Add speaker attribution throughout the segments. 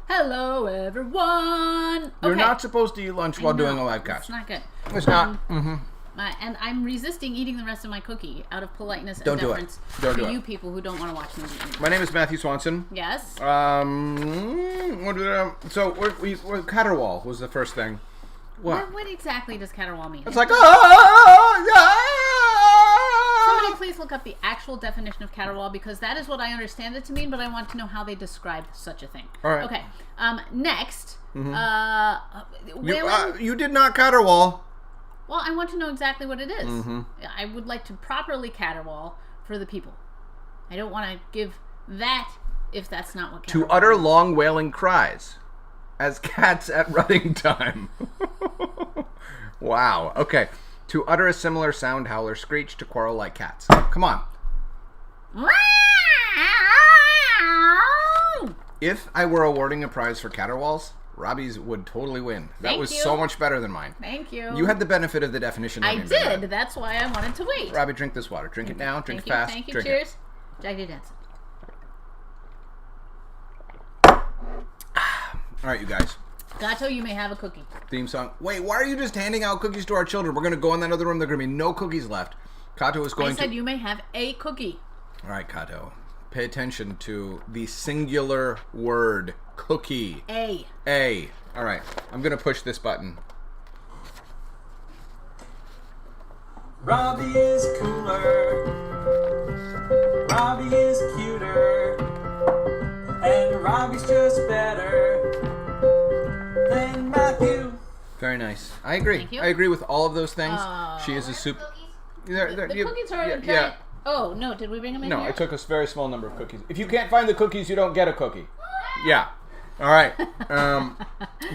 Speaker 1: Hello, everyone.
Speaker 2: You're not supposed to eat lunch while doing a live cast.
Speaker 1: It's not good.
Speaker 2: It's not.
Speaker 1: And I'm resisting eating the rest of my cookie out of politeness and
Speaker 2: Don't do it.
Speaker 1: deference
Speaker 2: Don't
Speaker 1: to
Speaker 2: do it.
Speaker 1: you people who don't want to watch me eat.
Speaker 2: My name is Matthew Swanson.
Speaker 1: Yes.
Speaker 2: So we're Caterwaul was the first thing.
Speaker 1: What exactly does caterwaul mean?
Speaker 2: It's like,
Speaker 1: Somebody please look up the actual definition of caterwaul, because that is what I understand it to mean, but I want to know how they describe such a thing.
Speaker 2: All right.
Speaker 1: Okay. Next.
Speaker 2: you did not caterwaul.
Speaker 1: Well, I want to know exactly what it is. I would like to properly caterwaul for the people. I don't want to give that if that's not what caterwaul
Speaker 2: To utter long wailing cries as cats at rutting time. Wow. Okay. To utter a similar sound, howl, or screech, to quarrel like cats. Come on. If I were awarding a prize for caterwauls, Robbie's would totally win. That was so much better than mine.
Speaker 1: Thank you.
Speaker 2: You had the benefit of the definition.
Speaker 1: I did. That's why I wanted to wait.
Speaker 2: Robbie, drink this water. Drink it now. Drink it fast.
Speaker 1: Thank you.
Speaker 2: Drink
Speaker 1: Cheers. Jack Dance.
Speaker 2: All right, you guys.
Speaker 1: Gato, you may have a cookie.
Speaker 2: Theme song. Wait, why are you just handing out cookies to our children? We're going to go in that other room. There are going to be no cookies left. Kato is going to...
Speaker 1: I said you may have a cookie.
Speaker 2: All right, Kato. Pay attention to the singular word, cookie.
Speaker 1: A.
Speaker 2: All right. I'm going to push this button.
Speaker 3: Robbie is cooler. Robbie is cuter. And Robbie's just better than Matthew.
Speaker 2: Very nice. I agree.
Speaker 1: Thank you.
Speaker 2: I agree with all of those things. She is a soup.
Speaker 1: The cookies are in giant... Oh, no. Did we bring them in
Speaker 2: No,
Speaker 1: here?
Speaker 2: I took a very small number of cookies. If you can't find the cookies, you don't get a cookie. Yeah. All right.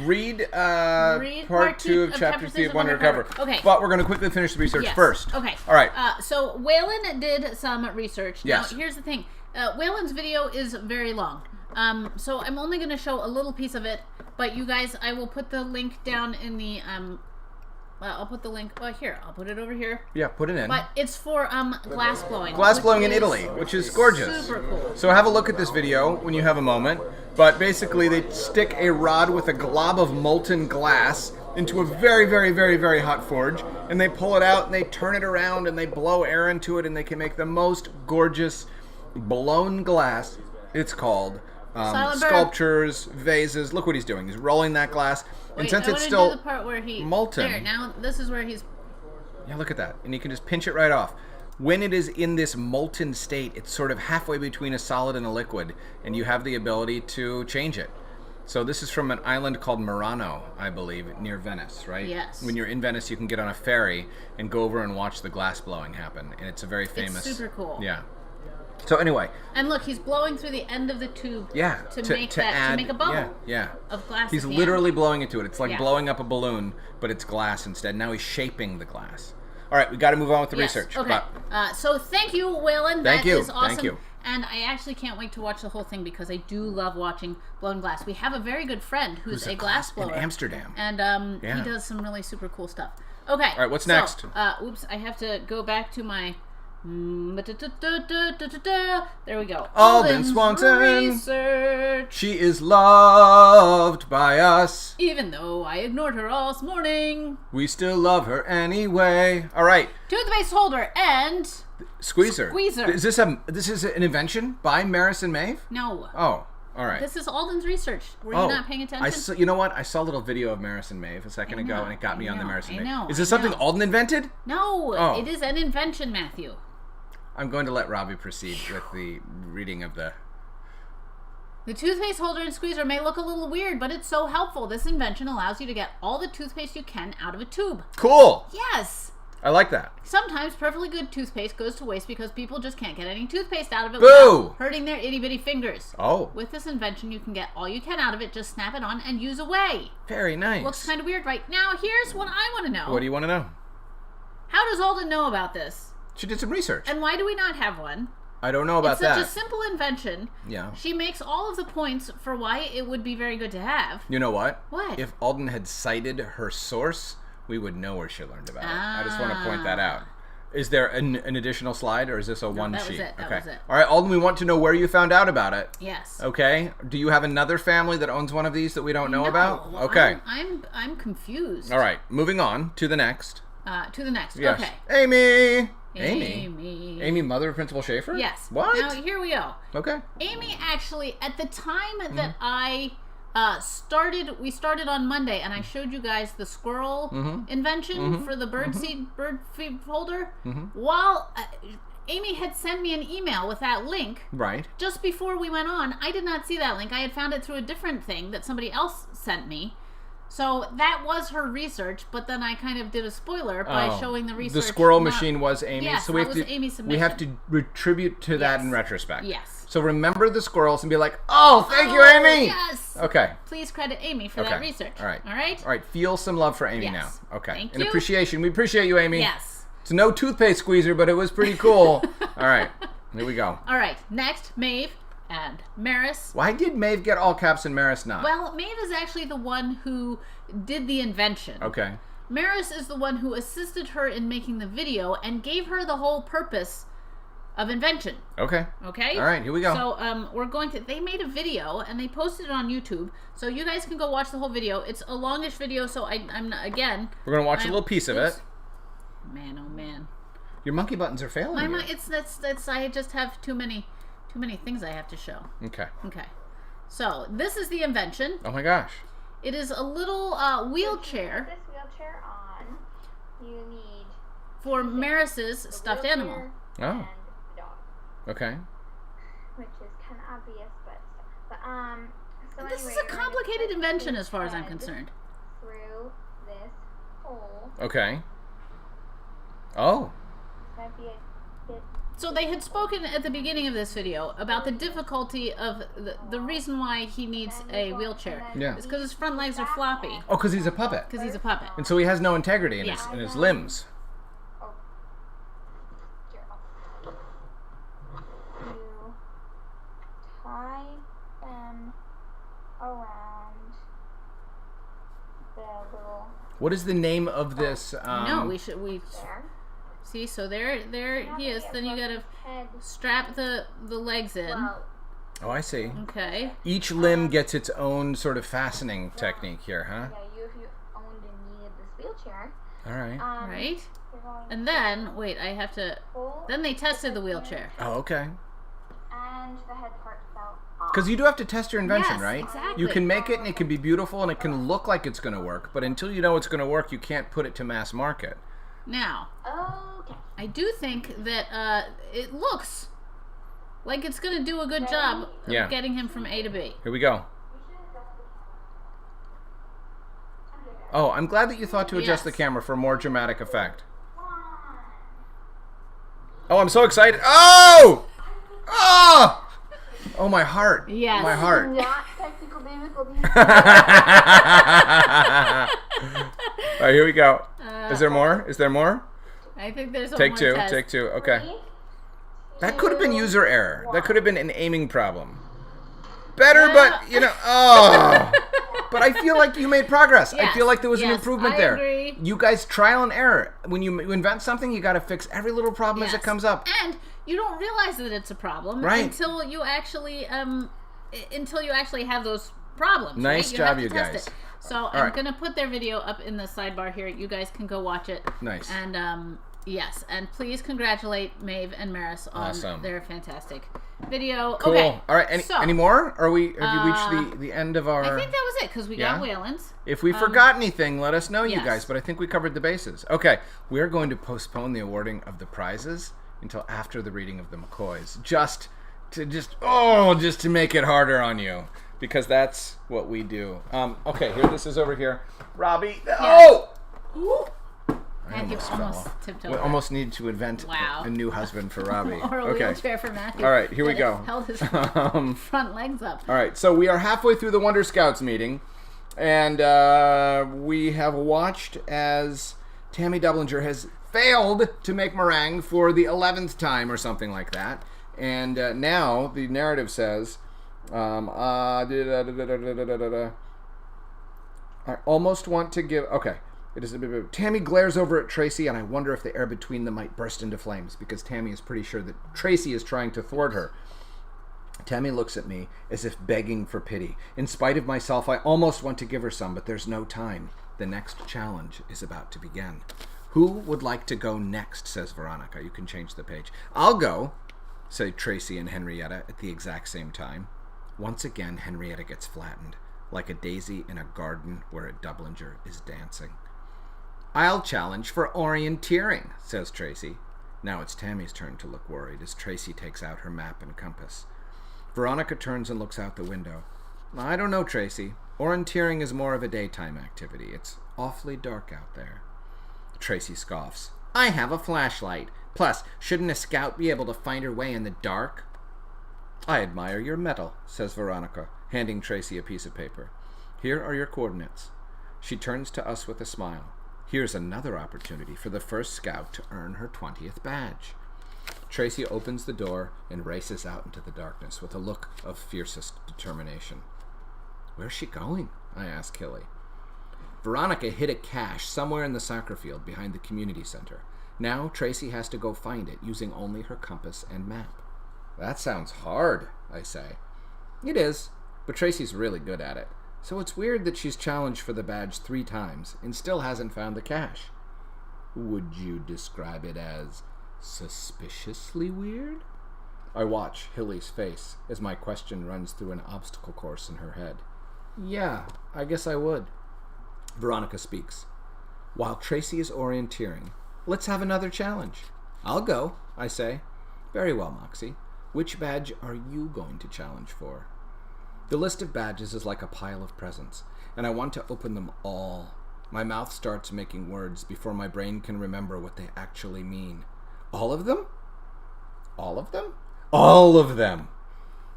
Speaker 2: Read part 2 of Chapter 3 of Wonder Undercover.
Speaker 1: Okay.
Speaker 2: But we're going to quickly finish the research first.
Speaker 1: Okay.
Speaker 2: All right.
Speaker 1: So Waylon did some research.
Speaker 2: Yes.
Speaker 1: Now, here's the thing. Waylon's video is very long. So I'm only going to show a little piece of it. But you guys, I will put the link down in the... I'll put the link... here. I'll put it over here.
Speaker 2: Yeah, put it in.
Speaker 1: But it's for glass blowing.
Speaker 2: Glass blowing in Italy, which is gorgeous.
Speaker 1: Super cool.
Speaker 2: So have a look at this video when you have a moment. But basically, they stick a rod with a glob of molten glass into a very, very, very, very hot forge, and they pull it out and they turn it around and they blow air into it, and they can make the most gorgeous blown glass. It's called sculptures, vases. Look what he's doing. He's rolling that glass, and since it's still
Speaker 1: do the part where he
Speaker 2: molten.
Speaker 1: There, now this is where he's...
Speaker 2: Yeah, look at that. And you can just pinch it right off. When it is in this molten state, it's sort of halfway between a solid and a liquid, and you have the ability to change it. So this is from an island called Murano, I believe, near Venice, right?
Speaker 1: Yes.
Speaker 2: When you're in Venice, you can get on a ferry and go over and watch the glass blowing happen, and it's a very famous...
Speaker 1: It's super cool.
Speaker 2: Yeah. So anyway.
Speaker 1: And look, he's blowing through the end of the tube.
Speaker 2: Yeah.
Speaker 1: To make a bubble.
Speaker 2: Yeah.
Speaker 1: Of glass.
Speaker 2: He's literally blowing into it. It's like
Speaker 1: Yeah.
Speaker 2: blowing up a balloon, but it's glass instead. Now he's shaping the glass. All right, we got to move on with the research.
Speaker 1: Okay. So thank you, Waylon. That is awesome.
Speaker 2: Thank you.
Speaker 1: And I actually can't wait to watch the whole thing because I do love watching blown glass. We have a very good friend who's a glass blower
Speaker 2: in Amsterdam,
Speaker 1: and he does some really super cool stuff. Okay.
Speaker 2: All right, what's next?
Speaker 1: Oops, I have to go back to my. There we go.
Speaker 2: Alden Swanson.
Speaker 1: Research.
Speaker 2: She is loved by us.
Speaker 1: Even though I ignored her all this morning.
Speaker 2: We still love her anyway. All right.
Speaker 1: Toothpaste holder and
Speaker 2: Squeezer. Is this an invention by Maris and Maeve?
Speaker 1: No.
Speaker 2: Oh, all right.
Speaker 1: This is Alden's research. Were you not paying attention?
Speaker 2: You know what? I saw a little video of Maris and Maeve a second ago, and it got me on the Maris and Maeve.
Speaker 1: I know.
Speaker 2: Is this something Alden invented?
Speaker 1: No.
Speaker 2: Oh.
Speaker 1: It is an invention, Matthew.
Speaker 2: I'm going to let Robbie proceed with the reading of the...
Speaker 1: The toothpaste holder and squeezer may look a little weird, but it's so helpful. This invention allows you to get all the toothpaste you can out of a tube.
Speaker 2: Cool.
Speaker 1: Yes.
Speaker 2: I like that.
Speaker 1: Sometimes perfectly good toothpaste goes to waste because people just can't get any toothpaste out of it
Speaker 2: Boo!
Speaker 1: without hurting their itty-bitty fingers.
Speaker 2: Oh.
Speaker 1: With this invention, you can get all you can out of it, just snap it on and use away.
Speaker 2: Very nice.
Speaker 1: Looks kind of weird, right? Now, here's what I want to know.
Speaker 2: What do you want to know?
Speaker 1: How does Alden know about this?
Speaker 2: She did some research.
Speaker 1: And why do we not have one?
Speaker 2: I don't know about that.
Speaker 1: It's such a simple invention.
Speaker 2: Yeah.
Speaker 1: She makes all of the points for why it would be very good to have.
Speaker 2: You know what?
Speaker 1: What?
Speaker 2: If Alden had cited her source, we would know where she learned about it. I just want to point that out. Is there an additional slide, or is this a one
Speaker 1: that was
Speaker 2: sheet?
Speaker 1: it. That
Speaker 2: okay.
Speaker 1: was it.
Speaker 2: All right, Alden, we want to know where you found out about it.
Speaker 1: Yes.
Speaker 2: Okay. Do you have another family that owns one of these that we don't know about?
Speaker 1: No,
Speaker 2: Okay.
Speaker 1: I'm confused.
Speaker 2: All right. Moving on to the next.
Speaker 1: To the next.
Speaker 2: Yes.
Speaker 1: Okay.
Speaker 2: Amy.
Speaker 1: Amy,
Speaker 2: mother of Principal Schaefer?
Speaker 1: Yes.
Speaker 2: What?
Speaker 1: Now here we go.
Speaker 2: Okay.
Speaker 1: Amy actually, at the time that I we started on Monday, and I showed you guys the squirrel invention for the bird feed folder. While Amy had sent me an email with that link.
Speaker 2: Right.
Speaker 1: Just before we went on, I did not see that link. I had found it through a different thing that somebody else sent me. So that was her research, but then I kind of did a spoiler by showing the research.
Speaker 2: The squirrel machine was Amy.
Speaker 1: Yes,
Speaker 2: so we
Speaker 1: that
Speaker 2: have
Speaker 1: was
Speaker 2: to,
Speaker 1: Amy's
Speaker 2: we have
Speaker 1: submission.
Speaker 2: to retribute to that in retrospect.
Speaker 1: Yes.
Speaker 2: So remember the squirrels and be like, oh, thank you, Amy.
Speaker 1: Yes.
Speaker 2: Okay.
Speaker 1: Please credit Amy for that research.
Speaker 2: All right.
Speaker 1: All right.
Speaker 2: All right. Feel some love for Amy
Speaker 1: Yes.
Speaker 2: now. Okay.
Speaker 1: Thank
Speaker 2: And
Speaker 1: you.
Speaker 2: appreciation. We appreciate you, Amy.
Speaker 1: Yes.
Speaker 2: It's no toothpaste squeezer, but it was pretty cool. All right. Here we go.
Speaker 1: All right. Next, Maeve and Maris.
Speaker 2: Why did Maeve get all caps and Maris not?
Speaker 1: Well, Maeve is actually the one who did the invention.
Speaker 2: Okay.
Speaker 1: Maris is the one who assisted her in making the video and gave her the whole purpose of Invention.
Speaker 2: Okay.
Speaker 1: Okay?
Speaker 2: All right, here we go.
Speaker 1: So we're going to, they made a video and they posted it on YouTube. So you guys can go watch the whole video. It's a longish video, so I'm not, again.
Speaker 2: We're going to watch a little piece of it.
Speaker 1: Man, oh man.
Speaker 2: Your monkey buttons are failing you.
Speaker 1: It's I just have too many things I have to show.
Speaker 2: Okay.
Speaker 1: Okay. So this is the Invention.
Speaker 2: Oh my gosh.
Speaker 1: It is a little wheelchair.
Speaker 4: This wheelchair on, you need
Speaker 1: For Maris's stuffed animal.
Speaker 4: and
Speaker 2: Oh.
Speaker 4: the dog,
Speaker 2: Okay.
Speaker 4: which is kind of obvious, but so
Speaker 1: This
Speaker 4: anyway,
Speaker 1: is a
Speaker 4: you're going to
Speaker 1: complicated
Speaker 4: put
Speaker 1: invention
Speaker 4: his
Speaker 1: as far as I'm
Speaker 4: head
Speaker 1: concerned.
Speaker 4: Through this hole.
Speaker 2: Okay. Oh.
Speaker 4: It's going to be a bit.
Speaker 1: So they had spoken at the beginning of this video about the difficulty of the reason why he needs a wheelchair.
Speaker 2: Yeah.
Speaker 1: It's because his front legs are floppy.
Speaker 2: Oh, because he's a puppet.
Speaker 1: Because he's a puppet.
Speaker 2: And so he has no integrity in,
Speaker 1: Yeah.
Speaker 2: in his limbs.
Speaker 4: Oh, here, you tie them around the little
Speaker 2: What is the name of this?
Speaker 1: No, we
Speaker 4: there.
Speaker 1: see. So there he is. Then you gotta
Speaker 4: Head.
Speaker 1: strap the legs in.
Speaker 4: Well,
Speaker 2: Oh, I see.
Speaker 1: Okay.
Speaker 2: Each limb gets its own sort of fastening technique here, huh?
Speaker 4: yeah, if you owned and needed this wheelchair,
Speaker 2: All right.
Speaker 1: Right.
Speaker 4: you're going
Speaker 1: And then wait, I have to.
Speaker 4: pull
Speaker 1: Then they tested the wheelchair.
Speaker 2: Oh, okay.
Speaker 4: and the head part fell off.
Speaker 2: Because you do have to test your invention,
Speaker 1: Yes,
Speaker 2: right?
Speaker 1: exactly.
Speaker 2: You can make it and it can be beautiful and it can look like it's going to work, but until you know it's going to work, you can't put it to mass market.
Speaker 1: Now,
Speaker 4: Okay.
Speaker 1: I do think that it looks like it's gonna do a good job
Speaker 2: Yeah.
Speaker 1: of getting him from A to B.
Speaker 2: Here we go. Oh, I'm glad that you thought to adjust the
Speaker 1: Yes.
Speaker 2: camera for more dramatic effect. Oh, I'm so excited. Oh! Oh! Oh, my heart.
Speaker 1: Yes.
Speaker 2: My heart.
Speaker 4: Not technical difficulties.
Speaker 2: All right, here we go. Is there more? Is there more?
Speaker 1: I think there's one
Speaker 2: Take
Speaker 1: more
Speaker 2: two.
Speaker 1: test.
Speaker 2: Take two. Okay. That could have been user error. That could have been an aiming problem. Better, but, you know, oh. But I feel like you made progress. I
Speaker 1: Yes,
Speaker 2: feel like there was an
Speaker 1: yes,
Speaker 2: improvement
Speaker 1: I
Speaker 2: there.
Speaker 1: agree.
Speaker 2: You guys, trial and error. When you invent something, you got to fix every little problem as it
Speaker 1: Yes.
Speaker 2: comes up.
Speaker 1: And you don't realize that it's a problem
Speaker 2: Right.
Speaker 1: until you actually have those problems.
Speaker 2: Nice
Speaker 1: right?
Speaker 2: job,
Speaker 1: have to
Speaker 2: you
Speaker 1: test
Speaker 2: guys.
Speaker 1: It. So I'm
Speaker 2: right.
Speaker 1: gonna put their video up in the sidebar here. You guys can go watch it.
Speaker 2: Nice.
Speaker 1: And yes, and please congratulate Maeve and Maris on
Speaker 2: Awesome.
Speaker 1: their fantastic video.
Speaker 2: Cool.
Speaker 1: Okay.
Speaker 2: All right.
Speaker 1: so,
Speaker 2: Any more? Have you reached the end of our...
Speaker 1: I think that was it because we got
Speaker 2: Yeah?
Speaker 1: Wayland's.
Speaker 2: If we forgot anything, let us know, you
Speaker 1: yes.
Speaker 2: guys. But I think we covered the bases. Okay, we are going to postpone the awarding of the prizes until after the reading of the McCoys, just to make it harder on you, because that's what we do. Okay, here, this is over here. Robbie. Oh! I
Speaker 1: Matthew
Speaker 2: almost
Speaker 1: almost
Speaker 2: fell.
Speaker 1: tipped
Speaker 2: We
Speaker 1: over.
Speaker 2: almost need to invent
Speaker 1: Wow.
Speaker 2: a new husband for Robbie.
Speaker 1: Or a
Speaker 2: Okay.
Speaker 1: wheelchair for Matthew.
Speaker 2: All right, here we
Speaker 1: that
Speaker 2: go.
Speaker 1: Held his front legs up.
Speaker 2: All right, so we are halfway through the Wonder Scouts meeting, and we have watched as Tammy Dublinger has failed to make meringue for the 11th time or something like that. And now the narrative says, I almost want to give... Okay. Tammy glares over at Tracy, and I wonder if the air between them might burst into flames, because Tammy is pretty sure that Tracy is trying to thwart her. Tammy looks at me as if begging for pity. In spite of myself, I almost want to give her some, but there's no time. The next challenge is about to begin. Who would like to go next, says Veronica. You can change the page. I'll go, say Tracy and Henrietta at the exact same time. Once again, Henrietta gets flattened, like a daisy in a garden where a Dublinger is dancing. I'll challenge for orienteering, says Tracy. Now it's Tammy's turn to look worried as Tracy takes out her map and compass. Veronica turns and looks out the window. I don't know, Tracy. Orienteering is more of a daytime activity. It's awfully dark out there. Tracy scoffs. I have a flashlight. Plus, shouldn't a scout be able to find her way in the dark? I admire your mettle, says Veronica, handing Tracy a piece of paper. Here are your coordinates. She turns to us with a smile. Here's another opportunity for the first scout to earn her 20th badge. Tracy opens the door and races out into the darkness with a look of fiercest determination. Where's she going? I ask Hilly. Veronica hid a cache somewhere in the soccer field behind the community center. Now Tracy has to go find it using only her compass and map. That sounds hard, I say. It is, but Tracy's really good at it. So it's weird that she's challenged for the badge 3 times and still hasn't found the cache. Would you describe it as suspiciously weird? I watch Hilly's face as my question runs through an obstacle course in her head. Yeah, I guess I would. Veronica speaks. While Tracy is orienteering, let's have another challenge. I'll go, I say. Very well, Moxie. Which badge are you going to challenge for? The list of badges is like a pile of presents, and I want to open them all. My mouth starts making words before my brain can remember what they actually mean. All of them? All of them? All of them!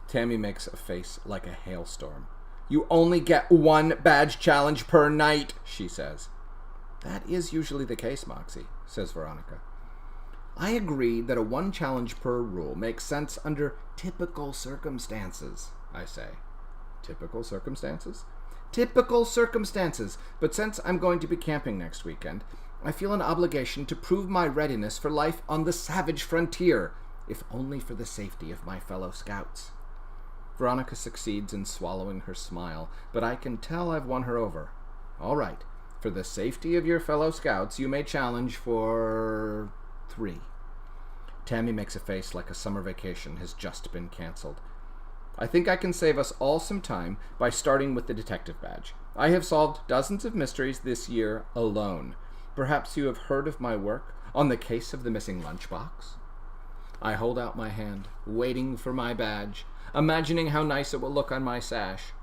Speaker 2: Tammy makes a face like a hailstorm. You only get 1 badge challenge per night, she says. That is usually the case, Moxie, says Veronica. I agree that a 1 challenge per rule makes sense under typical circumstances, I say. Typical circumstances? Typical circumstances, but since I'm going to be camping next weekend, I feel an obligation to prove my readiness for life on the savage frontier, if only for the safety of my fellow scouts. Veronica succeeds in swallowing her smile, but I can tell I've won her over. All right, for the safety of your fellow scouts, you may challenge for 3. Tammy makes a face like a summer vacation has just been canceled. I think I can save us all some time by starting with the detective badge. I have solved dozens of mysteries this year alone. Perhaps you have heard of my work on the case of the missing lunchbox? I hold out my hand, waiting for my badge, imagining how nice it will look on my sash.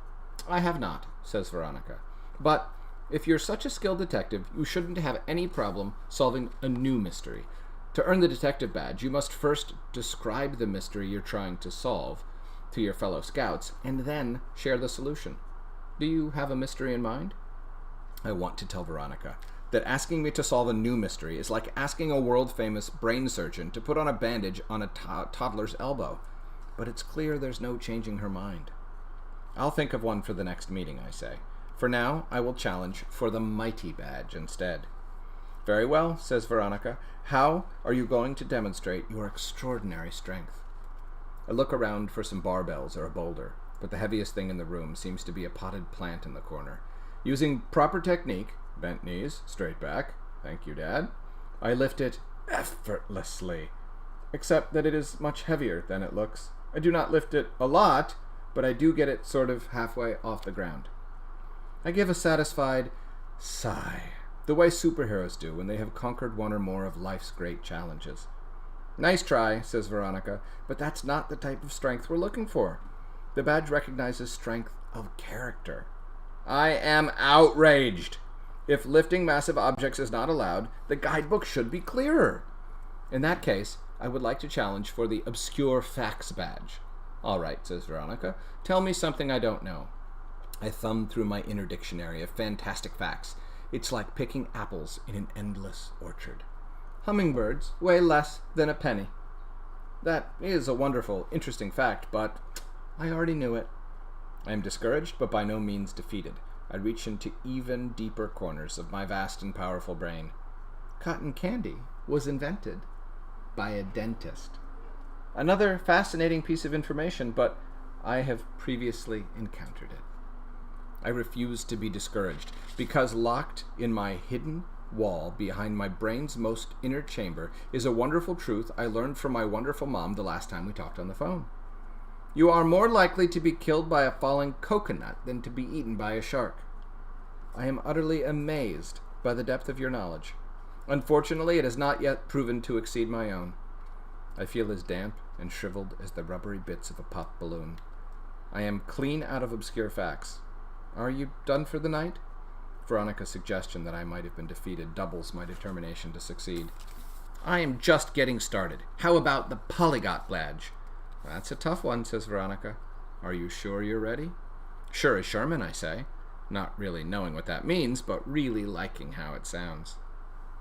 Speaker 2: I have not, says Veronica. But if you're such a skilled detective, you shouldn't have any problem solving a new mystery. To earn the detective badge, you must first describe the mystery you're trying to solve to your fellow scouts, and then share the solution. Do you have a mystery in mind? I want to tell Veronica that asking me to solve a new mystery is like asking a world-famous brain surgeon to put on a bandage on a toddler's elbow. But it's clear there's no changing her mind. I'll think of one for the next meeting, I say. For now, I will challenge for the mighty badge instead. Very well, says Veronica. How are you going to demonstrate your extraordinary strength? I look around for some barbells or a boulder, but the heaviest thing in the room seems to be a potted plant in the corner. Using proper technique, bent knees, straight back, thank you, Dad, I lift it effortlessly, except that it is much heavier than it looks. I do not lift it a lot, but I do get it sort of halfway off the ground. I give a satisfied sigh, the way superheroes do when they have conquered one or more of life's great challenges. Nice try, says Veronica, but that's not the type of strength we're looking for. The badge recognizes strength of character. I am outraged. If lifting massive objects is not allowed, the guidebook should be clearer. In that case, I would like to challenge for the obscure facts badge. All right, says Veronica, tell me something I don't know. I thumb through my inner dictionary of fantastic facts. It's like picking apples in an endless orchard. Hummingbirds weigh less than a penny. That is a wonderful, interesting fact, but I already knew it. I am discouraged, but by no means defeated. I reach into even deeper corners of my vast and powerful brain. Cotton candy was invented by a dentist. Another fascinating piece of information, but I have previously encountered it. I refuse to be discouraged, because locked in my hidden wall behind my brain's most inner chamber is a wonderful truth I learned from my wonderful mom the last time we talked on the phone. You are more likely to be killed by a falling coconut than to be eaten by a shark. I am utterly amazed by the depth of your knowledge. Unfortunately, it has not yet proven to exceed my own. I feel as damp and shriveled as the rubbery bits of a pop balloon. I am clean out of obscure facts. Are you done for the night? Veronica's suggestion that I might have been defeated doubles my determination to succeed. I am just getting started. How about the polyglot badge? That's a tough one, says Veronica. Are you sure you're ready? Sure as Sherman, I say. Not really knowing what that means, but really liking how it sounds.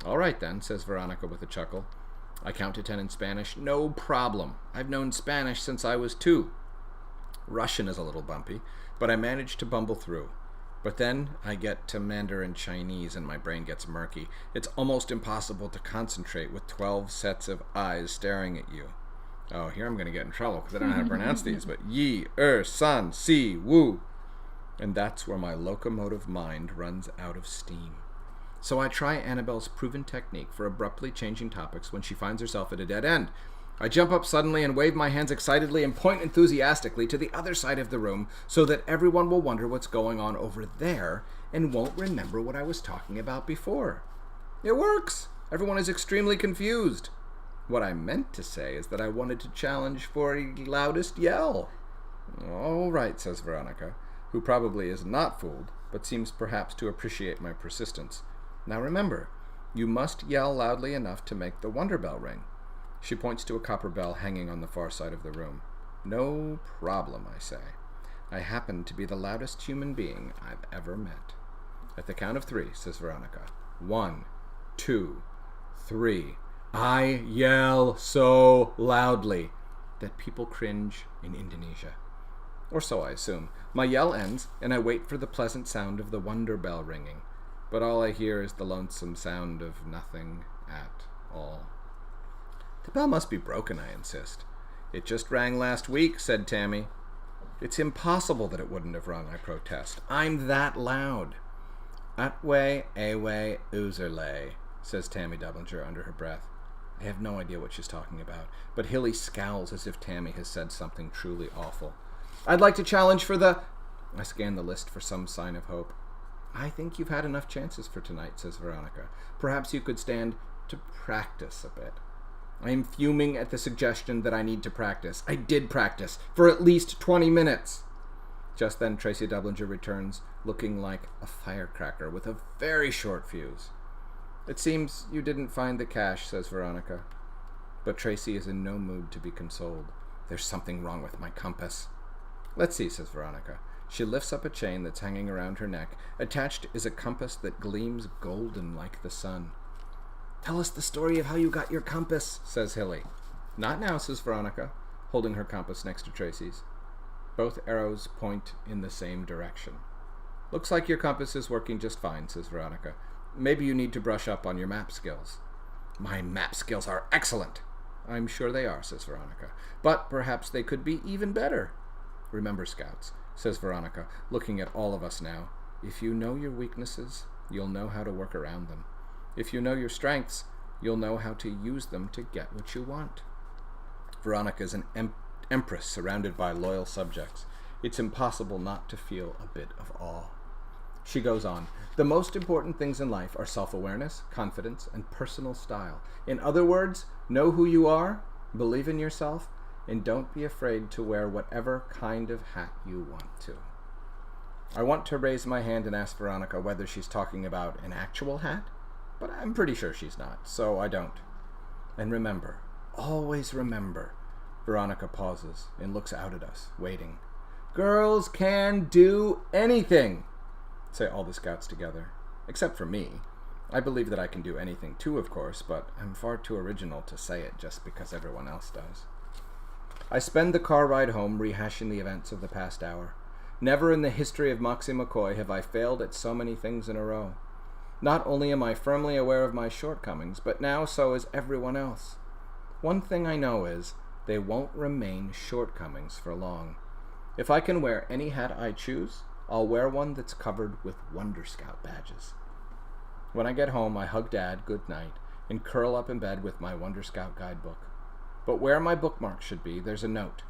Speaker 2: All right then, says Veronica with a chuckle. I count to 10 in Spanish. No problem. I've known Spanish since I was 2. Russian is a little bumpy, but I manage to bumble through. But then I get to Mandarin Chinese and my brain gets murky. It's almost impossible to concentrate with 12 sets of eyes staring at you. Oh, here I'm going to get in trouble because I don't know how to pronounce these, but yi, san, si, wu. And that's where my locomotive mind runs out of steam. So I try Annabelle's proven technique for abruptly changing topics when she finds herself at a dead end. I jump up suddenly and wave my hands excitedly and point enthusiastically to the other side of the room so that everyone will wonder what's going on over there and won't remember what I was talking about before. It works! Everyone is extremely confused. What I meant to say is that I wanted to challenge for a loudest yell. All right, says Veronica, who probably is not fooled, but seems perhaps to appreciate my persistence. Now remember, you must yell loudly enough to make the Wonder Bell ring. She points to a copper bell hanging on the far side of the room. No problem, I say. I happen to be the loudest human being I've ever met. At the count of 3, says Veronica. 1, 2, 3. I yell so loudly that people cringe in Indonesia. Or so I assume. My yell ends, and I wait for the pleasant sound of the Wonder Bell ringing. But all I hear is the lonesome sound of nothing at all. The bell must be broken, I insist. It just rang last week, said Tammy. It's impossible that it wouldn't have rung, I protest. I'm that loud. Atway, away, oozerlay, says Tammy Dublinger under her breath. I have no idea what she's talking about, but Hilly scowls as if Tammy has said something truly awful. I'd like to challenge for the... I scan the list for some sign of hope. I think you've had enough chances for tonight, says Veronica. Perhaps you could stand to practice a bit. I am fuming at the suggestion that I need to practice. I did practice for at least 20 minutes. Just then Tracy Dublinger returns, looking like a firecracker with a very short fuse. It seems you didn't find the cash, says Veronica. But Tracy is in no mood to be consoled. There's something wrong with my compass. Let's see, says Veronica. She lifts up a chain that's hanging around her neck. Attached is a compass that gleams golden like the sun. Tell us the story of how you got your compass, says Hilly. Not now, says Veronica, holding her compass next to Tracy's. Both arrows point in the same direction. Looks like your compass is working just fine, says Veronica. Maybe you need to brush up on your map skills. My map skills are excellent. I'm sure they are, says Veronica. But perhaps they could be even better. Remember, Scouts, says Veronica, looking at all of us now, if you know your weaknesses, you'll know how to work around them. If you know your strengths, you'll know how to use them to get what you want. Veronica is an empress surrounded by loyal subjects. It's impossible not to feel a bit of awe. She goes on, the most important things in life are self-awareness, confidence, and personal style. In other words, know who you are, believe in yourself, and don't be afraid to wear whatever kind of hat you want to. I want to raise my hand and ask Veronica whether she's talking about an actual hat, but I'm pretty sure she's not, so I don't. And remember, always remember, Veronica pauses and looks out at us, waiting. Girls can do anything, say all the Scouts together, except for me. I believe that I can do anything too, of course, but I'm far too original to say it just because everyone else does. I spend the car ride home rehashing the events of the past hour. Never in the history of Moxie McCoy have I failed at so many things in a row. Not only am I firmly aware of my shortcomings, but now so is everyone else. One thing I know is, they won't remain shortcomings for long. If I can wear any hat I choose, I'll wear one that's covered with Wonder Scout badges. When I get home, I hug Dad good night and curl up in bed with my Wonder Scout guidebook. But where my bookmark should be, there's a note.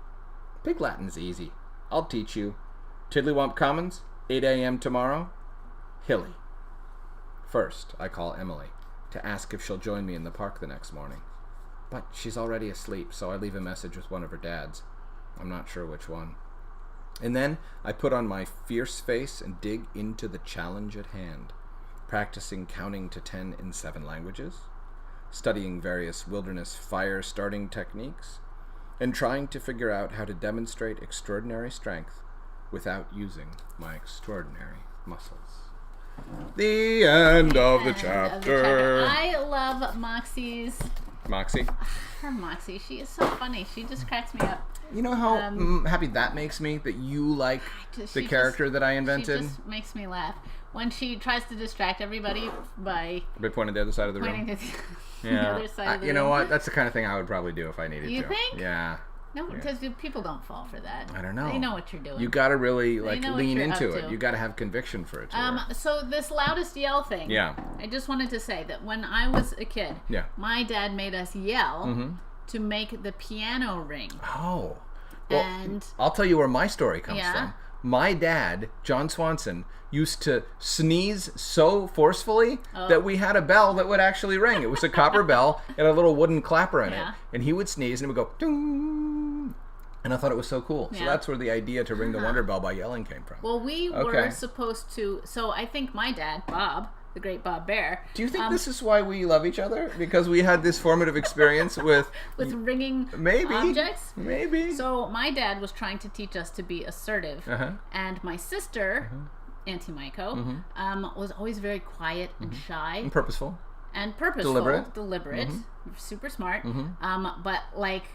Speaker 2: Pig Latin's easy. I'll teach you. Tiddlywump Commons, 8 a.m. tomorrow. Hilly. First, I call Emily to ask if she'll join me in the park the next morning. But she's already asleep, so I leave a message with one of her dads. I'm not sure which one. And then I put on my fierce face and dig into the challenge at hand, practicing counting to 10 in 7 languages, studying various wilderness fire starting techniques, and trying to figure out how to demonstrate extraordinary strength without using my extraordinary muscles. The end of the chapter.
Speaker 1: I love Moxie's.
Speaker 2: Moxie?
Speaker 1: Her Moxie. She is so funny. She just cracks me up.
Speaker 2: You know how happy that makes me that you like the character that I invented?
Speaker 1: She just makes me laugh. When she tries to distract everybody by
Speaker 2: pointing to the other side of the room.
Speaker 1: Pointing to the other side of the room.
Speaker 2: You know what? That's the kind of thing I would probably do if I needed to.
Speaker 1: You think?
Speaker 2: Yeah.
Speaker 1: No, because people don't fall for that.
Speaker 2: I don't know.
Speaker 1: They know what you're doing.
Speaker 2: You gotta really lean into it.
Speaker 1: to.
Speaker 2: You gotta have conviction for it to work.
Speaker 1: So this loudest yell thing.
Speaker 2: Yeah.
Speaker 1: I just wanted to say that when I was a kid, my dad made us yell to make the piano ring.
Speaker 2: Oh. Well,
Speaker 1: and
Speaker 2: I'll tell you where my story comes from. My dad, John Swanson, used to sneeze so forcefully that we had a bell that would actually ring. It was a copper bell and a little wooden clapper in it. And he would sneeze and it would go ding. And I thought it was so cool. So that's where the idea to ring the Wonder Bell by yelling came from.
Speaker 1: Well, we were supposed to... So I think my dad, Bob, the great Bob Bear...
Speaker 2: Do you think this is why we love each other? Because we had this formative experience with...
Speaker 1: with ringing
Speaker 2: maybe
Speaker 1: objects?
Speaker 2: Maybe.
Speaker 1: So my dad was trying to teach us to be assertive. And my sister... Auntie Maiko, was always very quiet and shy.
Speaker 2: And purposeful.
Speaker 1: Deliberate. Super smart. But, like,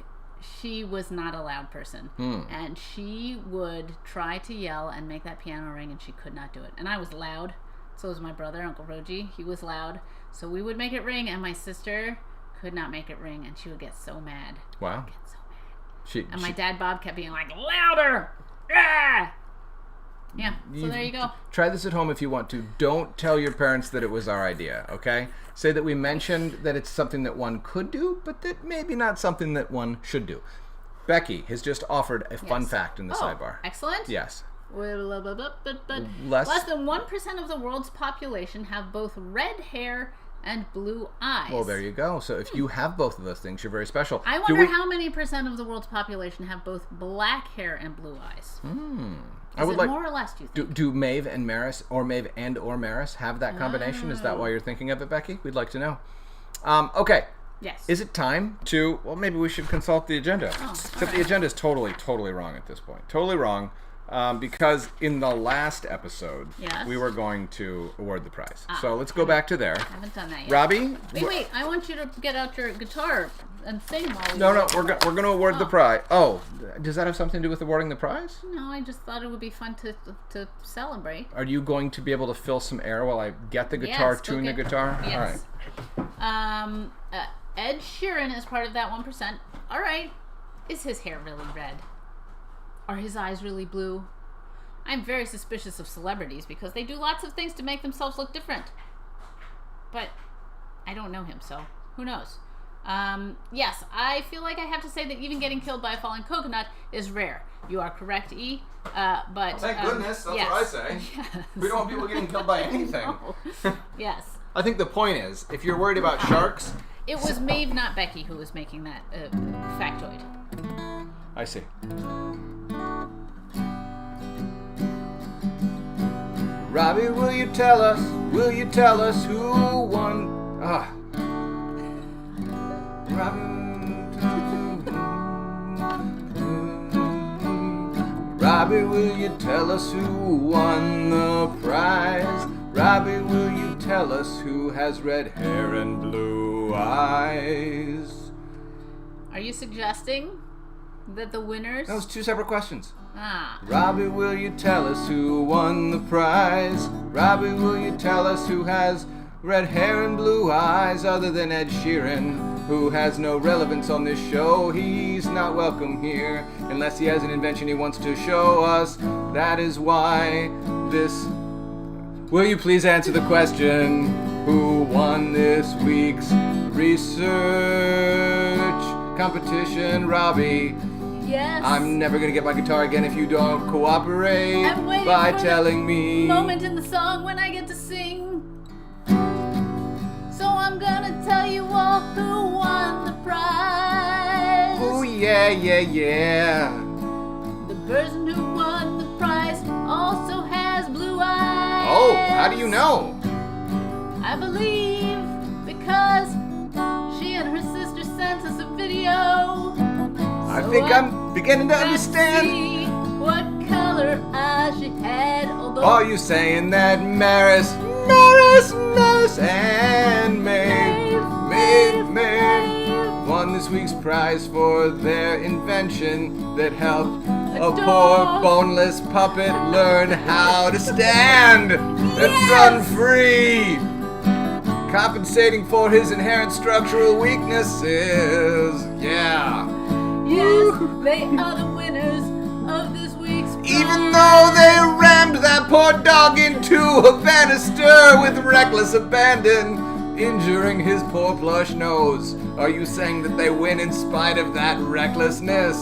Speaker 1: she was not a loud person. And she would try to yell and make that piano ring, and she could not do it. And I was loud. So was my brother, Uncle Roji. He was loud. So we would make it ring, and my sister could not make it ring, and she would get so mad.
Speaker 2: Wow.
Speaker 1: Get so mad. My dad, Bob, kept being like, louder! Ah! Yeah, so there you go.
Speaker 2: Try this at home if you want to. Don't tell your parents that it was our idea, okay? Say that we mentioned that it's something that one could do, but that maybe not something that one should do. Becky has just offered a fun fact in the sidebar.
Speaker 1: Excellent.
Speaker 2: Yes.
Speaker 1: Less than 1% of the world's population have both red hair and blue eyes.
Speaker 2: Well, there you go. So if you have both of those things, you're very special.
Speaker 1: I wonder how many percent of the world's population have both black hair and blue eyes. Is it more or less, do you think?
Speaker 2: Do Maeve and Maris, or Maeve and or Maris, have that combination? Is that why you're thinking of it, Becky? We'd like to know. Okay.
Speaker 1: Yes.
Speaker 2: Is it time to... Well, maybe we should consult the agenda. Except the agenda is totally wrong at this point. Totally wrong. Because in the last episode, we were going to award the prize. So let's go back to there.
Speaker 1: I haven't done that yet.
Speaker 2: Robbie?
Speaker 1: Wait. I want you to get out your guitar and sing while we...
Speaker 2: No, we're going to award the prize. Oh, does that have something to do with awarding the prize?
Speaker 1: No, I just thought it would be fun to celebrate.
Speaker 2: Are you going to be able to fill some air while I get the guitar, tune the guitar?
Speaker 1: Yes.
Speaker 2: All
Speaker 1: right. Ed Sheeran is part of that 1%. All right. Is his hair really red? Are his eyes really blue? I'm very suspicious of celebrities because they do lots of things to make themselves look different. But I don't know him, so who knows? Yes, I feel like I have to say that even getting killed by a falling coconut is rare. You are correct, E. But
Speaker 2: thank goodness, that's what I say. Yes. We don't want people getting killed by anything.
Speaker 1: No. Yes.
Speaker 2: I think the point is, if you're worried about sharks...
Speaker 1: It was Maeve, not Becky, who was making that factoid.
Speaker 2: I see. Robbie, will you tell us who won? Robbie, will you tell us who won the prize? Robbie, will you tell us who has red hair and blue eyes?
Speaker 1: Are you suggesting That the winners?
Speaker 2: That was 2 separate questions.
Speaker 1: Ah.
Speaker 2: Robbie, will you tell us who won the prize? Robbie, will you tell us who has red hair and blue eyes other than Ed Sheeran, who has no relevance on this show? He's not welcome here unless he has an invention he wants to show us. That is why this... Will you please answer the question? Who won this week's research competition? Robbie.
Speaker 1: Yes.
Speaker 2: I'm never gonna get my guitar again if you don't cooperate
Speaker 1: I'm waiting
Speaker 2: by
Speaker 1: for
Speaker 2: telling me.
Speaker 1: Moment in the song when I get to sing. So I'm gonna tell you all who won the prize.
Speaker 2: Oh yeah, yeah, yeah.
Speaker 1: The person who won the prize also has blue eyes.
Speaker 2: Oh, how do you know?
Speaker 1: I believe because she and her sister sent us a video.
Speaker 2: I think I'm beginning to understand.
Speaker 1: See what color eyes she had. Although
Speaker 2: Are you saying that Maris and Maeve won this week's prize for their invention that helped a poor boneless puppet learn how to stand and run free, compensating for his inherent structural weaknesses? Yeah.
Speaker 1: Yes, they are the winners of this week's prize.
Speaker 2: Even though they rammed that poor dog into a banister with reckless abandon, injuring his poor plush nose. Are you saying that they win in spite of that recklessness?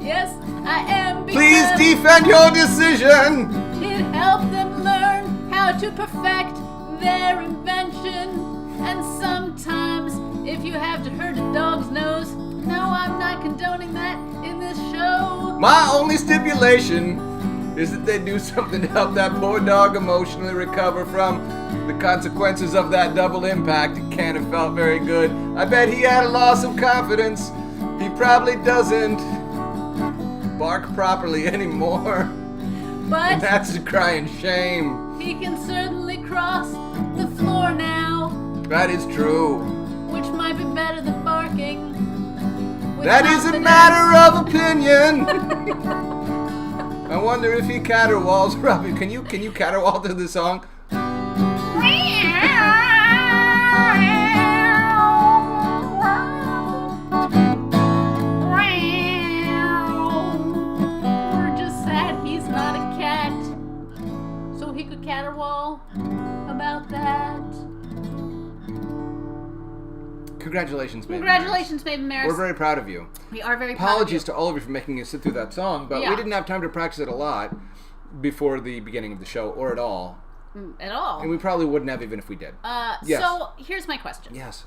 Speaker 1: Yes, I am.
Speaker 2: Please
Speaker 1: because
Speaker 2: defend your decision!
Speaker 1: it helped them learn how to perfect their invention. And sometimes, if you have to hurt a dog's nose, no, I'm not condoning that in this show.
Speaker 2: My only stipulation is that they do something to help that poor dog emotionally recover from the consequences of that double impact. It can't have felt very good. I bet he had a loss of confidence. He probably doesn't bark properly anymore.
Speaker 1: But
Speaker 2: And that's a crying shame.
Speaker 1: he can certainly cross the floor now,
Speaker 2: That is true.
Speaker 1: which might be better than barking. with
Speaker 2: That is a
Speaker 1: confidence.
Speaker 2: matter of opinion. I wonder if he caterwauls. Robbie, can you caterwaul to the song?
Speaker 1: We're just sad he's not a cat, so he could caterwaul about that.
Speaker 2: Congratulations, Maven.
Speaker 1: Congratulations, Maven Maris.
Speaker 2: We're very proud of you.
Speaker 1: We are very proud of
Speaker 2: Apologies
Speaker 1: you.
Speaker 2: to all of you for making us sit through that song, but
Speaker 1: Yeah.
Speaker 2: we didn't have time to practice it a lot before the beginning of the show, or at all.
Speaker 1: At all.
Speaker 2: And we probably wouldn't have even if we did. Yes.
Speaker 1: So here's my question.
Speaker 2: Yes.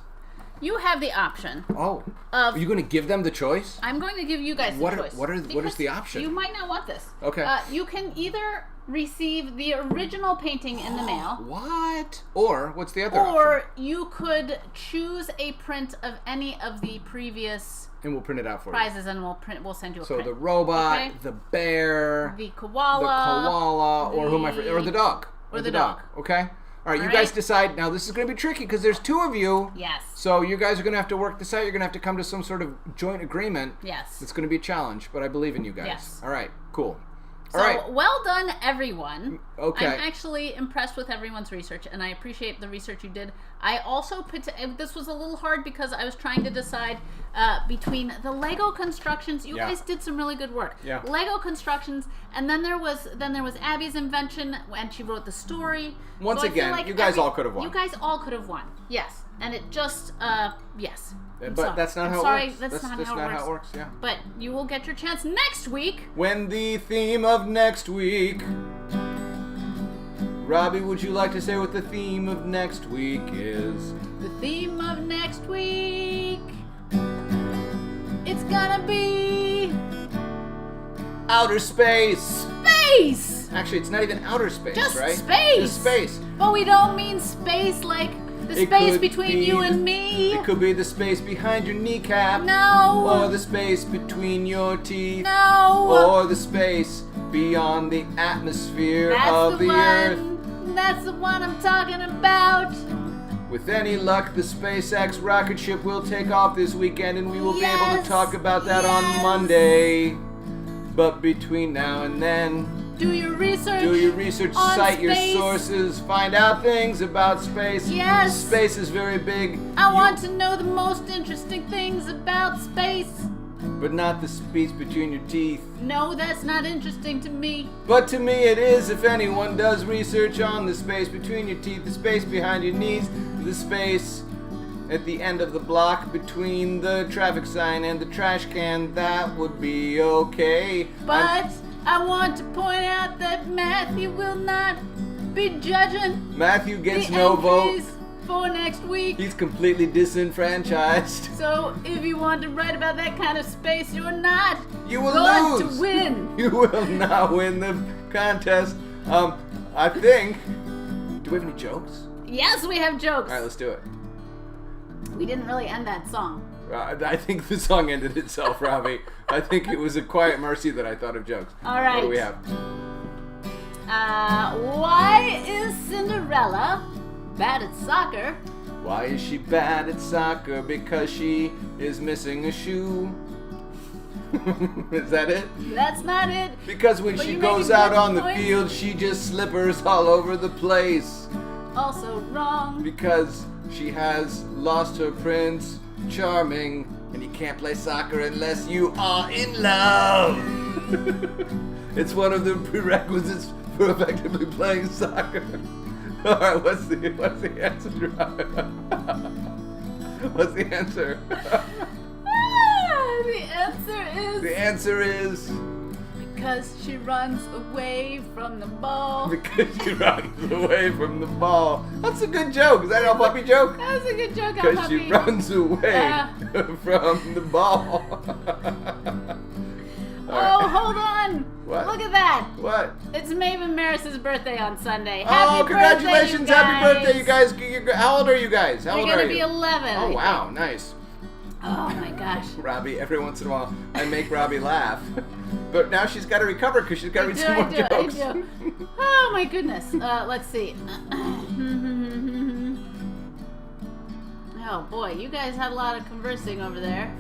Speaker 1: You have the option.
Speaker 2: Oh.
Speaker 1: Of-
Speaker 2: Are you going to give them the choice?
Speaker 1: I'm going to give you guys the
Speaker 2: What
Speaker 1: choice.
Speaker 2: what is
Speaker 1: because
Speaker 2: the option?
Speaker 1: You might not want this.
Speaker 2: Okay.
Speaker 1: You can either receive the original painting in the mail,
Speaker 2: What? Or what's the other option?
Speaker 1: or you could choose a print of any of the previous
Speaker 2: And we'll print it out for
Speaker 1: prizes, and we'll send you a
Speaker 2: you. So
Speaker 1: print.
Speaker 2: the robot,
Speaker 1: Okay.
Speaker 2: the bear,
Speaker 1: The
Speaker 2: the
Speaker 1: koala,
Speaker 2: koala, or who am I? Or the dog.
Speaker 1: Or the dog.
Speaker 2: Okay. All right.
Speaker 1: All
Speaker 2: You guys
Speaker 1: right.
Speaker 2: decide. Now this is going to be tricky because there's 2 of you.
Speaker 1: Yes.
Speaker 2: So you guys are going to have to work this out. You're going to have to come to some sort of joint agreement.
Speaker 1: Yes.
Speaker 2: It's going to be a challenge, but I believe in you guys.
Speaker 1: Yes.
Speaker 2: All right. Cool.
Speaker 1: So,
Speaker 2: All right.
Speaker 1: well done, everyone.
Speaker 2: Okay.
Speaker 1: I'm actually impressed with everyone's research, and I appreciate the research you did. I also this was a little hard because I was trying to decide between the Lego constructions. You
Speaker 2: Yeah.
Speaker 1: guys did some really good work.
Speaker 2: Yeah.
Speaker 1: Lego constructions, and then there was Abby's invention, and she wrote the story.
Speaker 2: Once
Speaker 1: So I feel
Speaker 2: again,
Speaker 1: like
Speaker 2: you guys all could have won.
Speaker 1: You guys all could have won. Yes, and it just yes. I'm
Speaker 2: But
Speaker 1: sorry.
Speaker 2: that's not
Speaker 1: I'm
Speaker 2: how
Speaker 1: sorry,
Speaker 2: it works.
Speaker 1: That's not how it works.
Speaker 2: Yeah.
Speaker 1: But you will get your chance next week.
Speaker 2: When the theme of next week. Robbie, would you like to say what the theme of next week is?
Speaker 1: The theme of next week, it's gonna be
Speaker 2: Outer space.
Speaker 1: space!
Speaker 2: Actually, it's not even outer space,
Speaker 1: Just
Speaker 2: right?
Speaker 1: space.
Speaker 2: Just space.
Speaker 1: But we don't mean space like the
Speaker 2: It
Speaker 1: space
Speaker 2: could
Speaker 1: between
Speaker 2: be
Speaker 1: you
Speaker 2: the-
Speaker 1: and me.
Speaker 2: It could be the space behind your kneecap.
Speaker 1: No.
Speaker 2: Or the space between your teeth.
Speaker 1: No.
Speaker 2: Or the space beyond the atmosphere
Speaker 1: That's
Speaker 2: of the
Speaker 1: one.
Speaker 2: earth.
Speaker 1: That's the one I'm talking about.
Speaker 2: With any luck, the SpaceX rocket ship will take off this weekend, and we will be able to
Speaker 1: Yes,
Speaker 2: talk about that on
Speaker 1: yes.
Speaker 2: Monday. But between now and then,
Speaker 1: Do your research.
Speaker 2: cite
Speaker 1: on
Speaker 2: your
Speaker 1: space.
Speaker 2: sources, find out things about space.
Speaker 1: Yes.
Speaker 2: Space is very big.
Speaker 1: I want to know the most interesting things about space.
Speaker 2: But not the space between your teeth.
Speaker 1: No, that's not interesting to me.
Speaker 2: But to me it is. If anyone does research on the space between your teeth, the space behind your knees, the space at the end of the block between the traffic sign and the trash can, that would be okay.
Speaker 1: But I want to point out that Matthew will not be judging
Speaker 2: Matthew gets
Speaker 1: the
Speaker 2: no vote.
Speaker 1: entries for next week.
Speaker 2: He's completely disenfranchised.
Speaker 1: So if you want to write about that kind of space, you're not
Speaker 2: You will
Speaker 1: going
Speaker 2: lose.
Speaker 1: to win.
Speaker 2: You will not win the contest. I think. Do we have any jokes?
Speaker 1: Yes, we have jokes.
Speaker 2: All right, let's do it.
Speaker 1: We didn't really end that song.
Speaker 2: I think the song ended itself, Robbie. I think it was a quiet mercy that I thought of jokes.
Speaker 1: All right.
Speaker 2: What do we have?
Speaker 1: Why is Cinderella bad at soccer?
Speaker 2: Why is she bad at soccer? Because she is missing a shoe. Is that it?
Speaker 1: That's not it.
Speaker 2: Because when
Speaker 1: But
Speaker 2: she
Speaker 1: you
Speaker 2: goes
Speaker 1: make a
Speaker 2: out
Speaker 1: good
Speaker 2: on the
Speaker 1: point.
Speaker 2: field, she just slippers all over the place.
Speaker 1: Also wrong.
Speaker 2: Because she has lost her Prince Charming, and you can't play soccer unless you are in love. It's one of the prerequisites for effectively playing soccer. All right, what's the answer? What's the answer?
Speaker 1: The answer is
Speaker 2: The answer is
Speaker 1: because she runs away from the ball.
Speaker 2: because she runs away from the ball. That's a good joke. Is that a puppy joke?
Speaker 1: That's a good joke,
Speaker 2: Because
Speaker 1: Puppy.
Speaker 2: she runs away from the ball.
Speaker 1: Oh, hold on.
Speaker 2: What?
Speaker 1: Look at that.
Speaker 2: What?
Speaker 1: It's Maven Maris's birthday on Sunday.
Speaker 2: Oh,
Speaker 1: Happy
Speaker 2: congratulations!
Speaker 1: birthday,
Speaker 2: Happy birthday, you guys! How old are you guys? How
Speaker 1: You're
Speaker 2: old
Speaker 1: gonna
Speaker 2: are
Speaker 1: be
Speaker 2: you?
Speaker 1: 11.
Speaker 2: Oh
Speaker 1: I
Speaker 2: wow,
Speaker 1: think.
Speaker 2: nice.
Speaker 1: Oh my gosh.
Speaker 2: Robbie, every once in a while, I make Robbie laugh, but now she's got to recover because she's got to read some more jokes.
Speaker 1: I do. Oh my goodness. Let's see. Oh boy, you guys had a lot of conversing over there.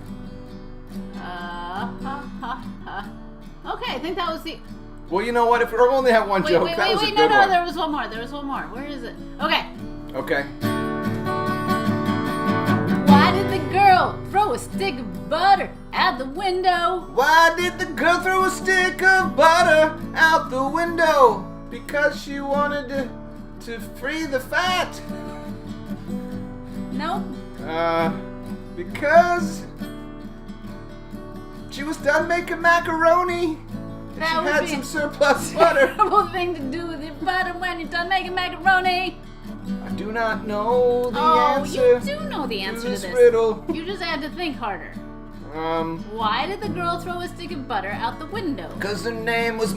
Speaker 1: Okay, I think that was the.
Speaker 2: Well, you know what? If we only have one joke, that was a good
Speaker 1: No,
Speaker 2: one.
Speaker 1: there was one more. There was one more. Where is it? Okay.
Speaker 2: Okay.
Speaker 1: Why did the girl throw a stick of butter out the window?
Speaker 2: Why did the girl throw a stick of butter out the window? Because she wanted to free the fat.
Speaker 1: Nope.
Speaker 2: Because she was done making macaroni. And
Speaker 1: That
Speaker 2: she
Speaker 1: would
Speaker 2: had
Speaker 1: be
Speaker 2: some surplus butter.
Speaker 1: terrible thing to do with your butter when you're done making macaroni.
Speaker 2: I do not know the
Speaker 1: Oh,
Speaker 2: answer
Speaker 1: you do know the answer to
Speaker 2: this
Speaker 1: this.
Speaker 2: riddle.
Speaker 1: You just had to think harder.
Speaker 2: Um,
Speaker 1: Why did the girl throw a stick of butter out the window?
Speaker 2: because her name was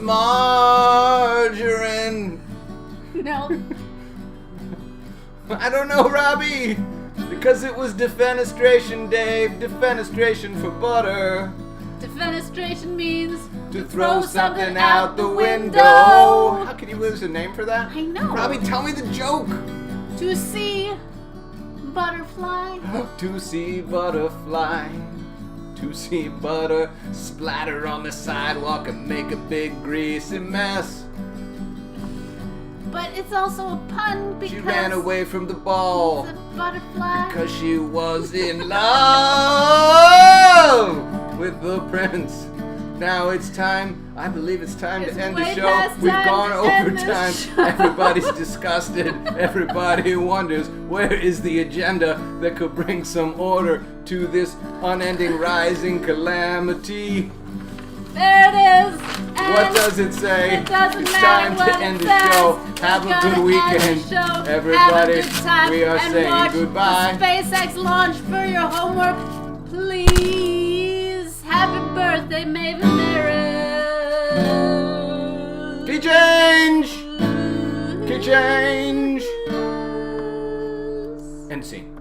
Speaker 2: Margarine.
Speaker 1: No.
Speaker 2: I don't know, Robbie. Because it was defenestration, Dave. Defenestration for butter.
Speaker 1: Defenestration means
Speaker 2: To throw something out the window. How can you lose a name for that?
Speaker 1: I know.
Speaker 2: Robbie, tell me the joke.
Speaker 1: To see butterfly.
Speaker 2: To see butterfly. To see butter splatter on the sidewalk and make a big greasy mess.
Speaker 1: But it's also a pun because
Speaker 2: She ran away from the ball
Speaker 1: it's a butterfly.
Speaker 2: because she was in love with the prince. Now it's time, I believe it's time
Speaker 1: It's
Speaker 2: to end the
Speaker 1: way
Speaker 2: show.
Speaker 1: past
Speaker 2: We've
Speaker 1: time
Speaker 2: gone
Speaker 1: to end this
Speaker 2: overtime.
Speaker 1: show.
Speaker 2: Everybody's disgusted. Everybody wonders where is the agenda that could bring some order to this unending rising calamity.
Speaker 1: There it is.
Speaker 2: What
Speaker 1: And
Speaker 2: does it say?
Speaker 1: It doesn't
Speaker 2: It's
Speaker 1: matter
Speaker 2: time
Speaker 1: what
Speaker 2: to
Speaker 1: it
Speaker 2: end the
Speaker 1: says.
Speaker 2: show.
Speaker 1: We're
Speaker 2: Have a
Speaker 1: gonna
Speaker 2: good
Speaker 1: end
Speaker 2: weekend.
Speaker 1: the show.
Speaker 2: Everybody,
Speaker 1: Have a good time
Speaker 2: we are
Speaker 1: and
Speaker 2: saying
Speaker 1: watch
Speaker 2: goodbye.
Speaker 1: The SpaceX launch for your homework, please. Happy birthday, Maven Maris.
Speaker 2: Key change! Key change! End scene.